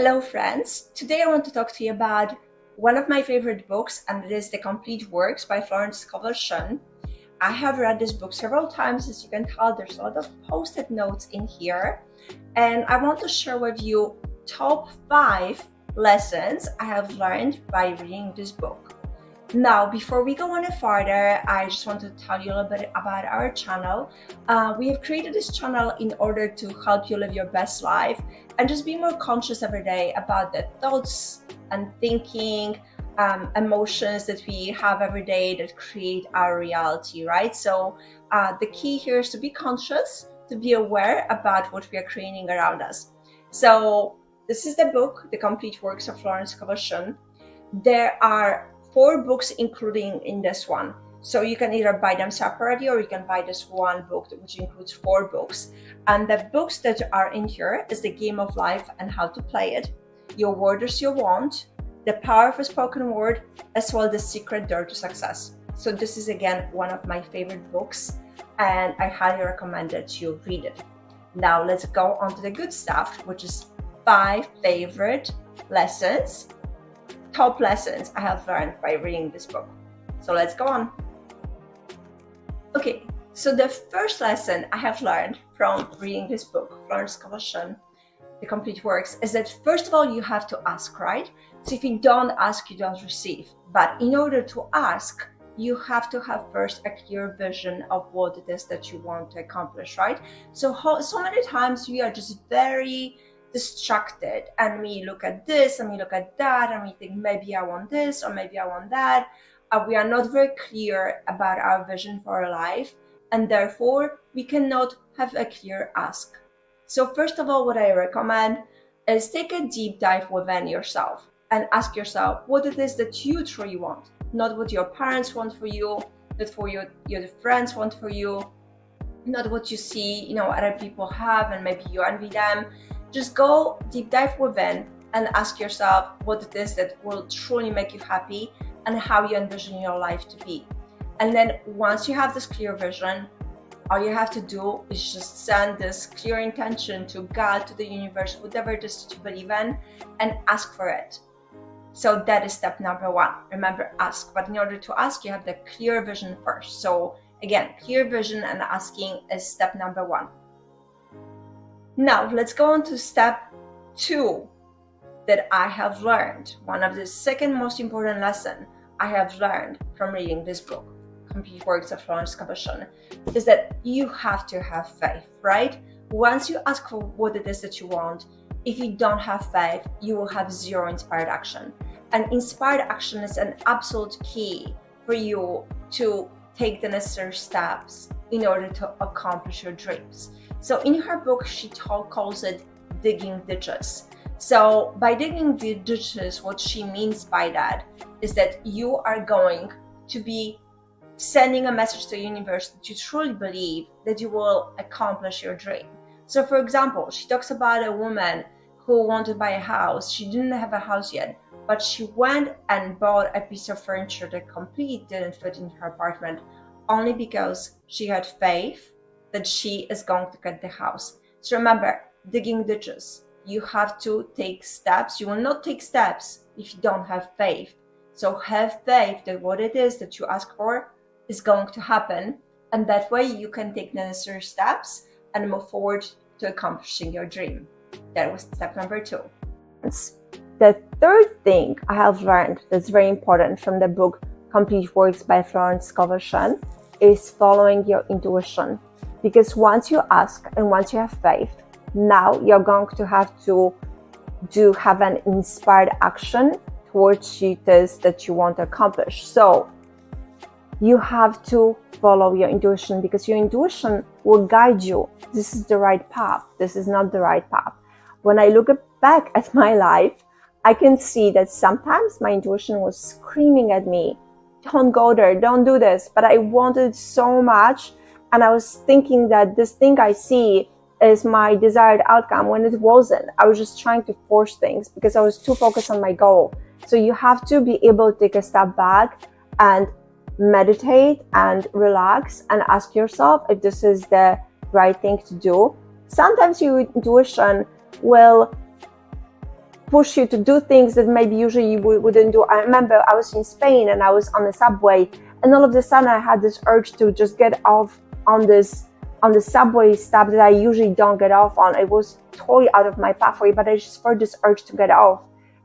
Hello friends, today I want to talk to you about one of my favorite books, and it is The Complete Works by Florence Scovel Shinn. I have read this book several times. As you can tell, there's a lot of post-it notes in here, and I want to share with you top 5 lessons I have learned by reading this book. Now, before we go any further, I just want to tell you a little bit about our channel. We have created this channel in order to help you live your best life and just be more conscious every day about the thoughts and thinking, emotions that we have every day that create our reality, right? So the key here is to be conscious, to be aware about what we are creating around us. So this is the book, The Complete Works of Florence Scovel Shinn. There are 4 books including in this one. So you can either buy them separately or you can buy this one book, which includes 4 books. And the books that are in here is The Game of Life and How to Play It, Your Word is Your Want, The Power of a Spoken Word, as well as The Secret Door to Success. So this is again one of my favorite books, and I highly recommend that you read it. Now let's go on to the good stuff, which is 5 favorite lessons, top lessons I have learned by reading this book. So let's go on. Okay, so the first lesson I have learned from reading this book, Florence Scovel Shinn, The Complete Works, is that first of all, you have to ask, right? So if you don't ask, you don't receive. But in order to ask, you have to have first a clear vision of what it is that you want to accomplish, right? So many times we are just very distracted, and we look at this and we look at that and we think maybe I want this or maybe I want that. We are not very clear about our vision for our life, and therefore we cannot have a clear ask. So first of all, what I recommend is take a deep dive within yourself and ask yourself what it is that you truly want, not what your parents want for you, not for your friends want for you, not what you see other people have and maybe you envy them. Just go deep dive within and ask yourself what it is that will truly make you happy and how you envision your life to be. And then once you have this clear vision, all you have to do is just send this clear intention to God, to the universe, whatever it is that you believe in, and ask for it. So that is step number 1. Remember, ask. But in order to ask, you have the clear vision first. So again, clear vision and asking is step number 1. Now, let's go on to step 2 that I have learned. One of the second most important lesson I have learned from reading this book, Complete Works of Florence Scovel Shinn, is that you have to have faith, right? Once you ask for what it is that you want, if you don't have faith, you will have zero inspired action. And inspired action is an absolute key for you to take the necessary steps in order to accomplish your dreams. So in her book, she calls it digging ditches. So by digging the ditches, what she means by that is that you are going to be sending a message to the universe that you truly believe that you will accomplish your dream. So for example, she talks about a woman who wanted to buy a house. She didn't have a house yet, but she went and bought a piece of furniture that completely didn't fit in her apartment, only because she had faith that she is going to get the house. So remember, digging ditches. You have to take steps. You will not take steps if you don't have faith. So have faith that what it is that you ask for is going to happen, and that way you can take the necessary steps and move forward to accomplishing your dream. That was step number 2. The third thing I have learned that's very important from the book Complete Works by Florence Scovel Shinn is following your intuition. Because once you ask and once you have faith, now you're going to have to have an inspired action towards it is that you want to accomplish. So you have to follow your intuition, because your intuition will guide you. This is the right path. This is not the right path. When I look back at my life, I can see that sometimes my intuition was screaming at me, don't go there, don't do this. But I wanted so much, and I was thinking that this thing I see is my desired outcome when it wasn't. I was just trying to force things because I was too focused on my goal. So you have to be able to take a step back and meditate and relax and ask yourself if this is the right thing to do. Sometimes your intuition will push you to do things that maybe usually you wouldn't do. I remember I was in Spain and I was on the subway, and all of a sudden I had this urge to just get off on the subway stop that I usually don't get off on. It was totally out of my pathway, but I just felt this urge to get off,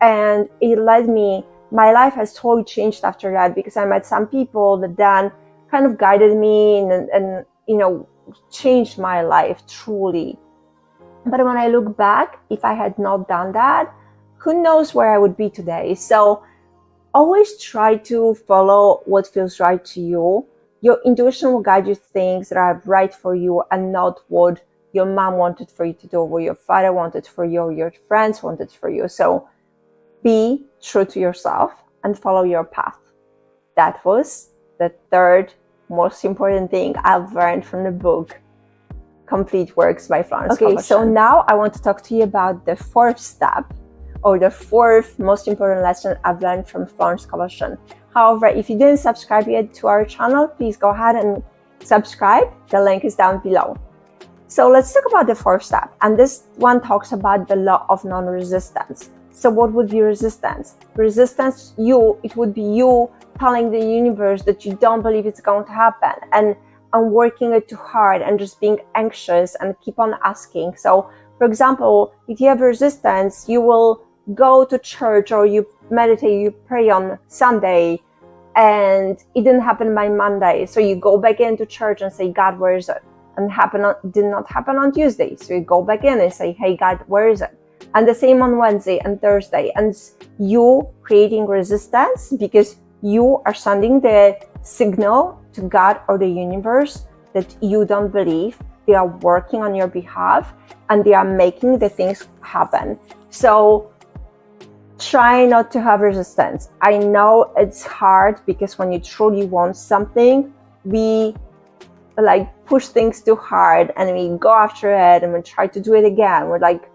and it led me. My life has totally changed after that, because I met some people that then kind of guided me and you know, changed my life truly. But when I look back, if I had not done that, who knows where I would be today. So always try to follow what feels right to you. Your intuition will guide you things that are right for you, and not what your mom wanted for you to do, what your father wanted for you, or your friends wanted for you. So be true to yourself and follow your path. That was the third most important thing I've learned from the book Complete Works by Florence Scovel Shinn. Okay, so now I want to talk to you about the fourth step, or the fourth most important lesson I've learned from Florence Scovel Shinn. However, if you didn't subscribe yet to our channel, please go ahead and subscribe. The link is down below. So let's talk about the fourth step. And this one talks about the law of non-resistance. So what would be resistance? Resistance, it would be you telling the universe that you don't believe it's going to happen, and working it too hard, and just being anxious and keep on asking. So for example, if you have resistance, you will go to church, or you meditate, you pray on Sunday, and it didn't happen by Monday. So you go back into church and say, God, where is it? And did not happen on Tuesday. So you go back in and say, hey, God, where is it? And the same on Wednesday and Thursday. And you creating resistance because you are sending the signal to God or the universe that you don't believe. They are working on your behalf and they are making the things happen. So try not to have resistance. I know it's hard because when you truly want something, we like push things too hard and we go after it and we try to do it again. We're like,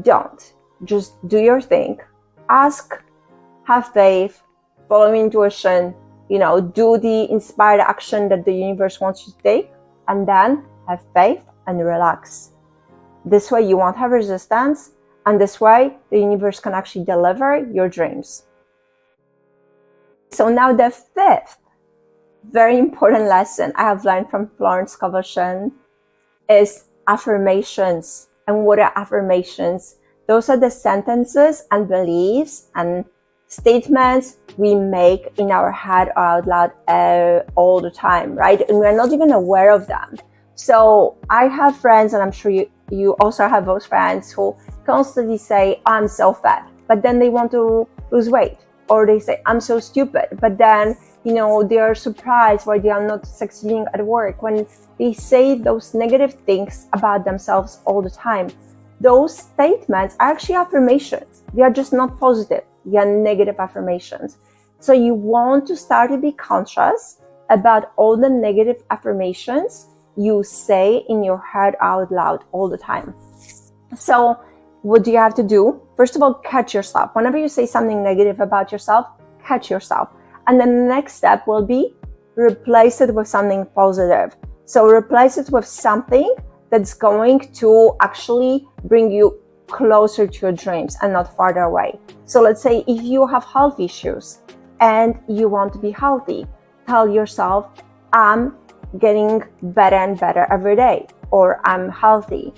don't. Just do your thing. Ask, have faith, follow intuition, do the inspired action that the universe wants you to take, and then have faith and relax. This way you won't have resistance, and this way the universe can actually deliver your dreams. So now the fifth very important lesson I have learned from Florence Scovel Shinn is affirmations. And what are affirmations? Those are the sentences and beliefs and statements we make in our head or out loud all the time, right? And we're not even aware of them. So I have friends, and I'm sure you also have those friends who constantly say, I'm so fat, but then they want to lose weight. Or they say, I'm so stupid, but then, they are surprised why they are not succeeding at work. When they say those negative things about themselves all the time, those statements are actually affirmations. They are just not positive. They are negative affirmations. So you want to start to be conscious about all the negative affirmations you say in your head out loud all the time. So what do you have to do? First of all, catch yourself. Whenever you say something negative about yourself, catch yourself. And then the next step will be replace it with something positive. So replace it with something that's going to actually bring you closer to your dreams and not farther away. So let's say if you have health issues and you want to be healthy, tell yourself, I'm getting better and better every day, or I'm healthy.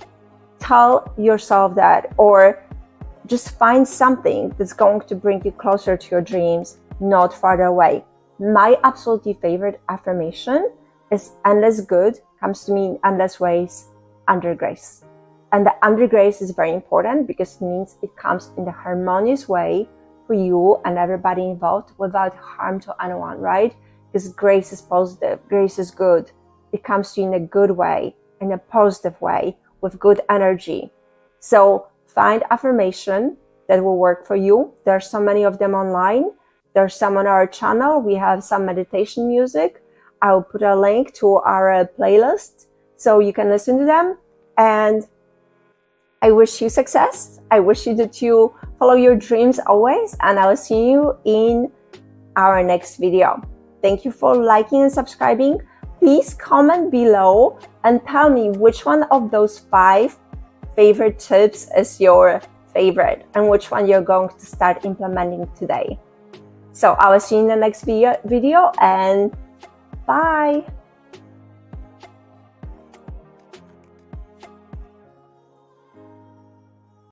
Tell yourself that, or just find something that's going to bring you closer to your dreams, not farther away. My absolutely favorite affirmation is endless good comes to me in endless ways under grace. And the under grace is very important because it means it comes in the harmonious way for you and everybody involved without harm to anyone, right? Because grace is positive, grace is good. It comes to you in a good way, in a positive way, with good energy. So find affirmation that will work for you. There are so many of them online. There's some on our channel. We have some meditation music. I'll put a link to our playlist so you can listen to them. And I wish you success. I wish you that you follow your dreams always. And I will see you in our next video. Thank you for liking and subscribing. Please comment below and tell me which one of those 5 favorite tips is your favorite and which one you're going to start implementing today. So I will see you in the next video and bye.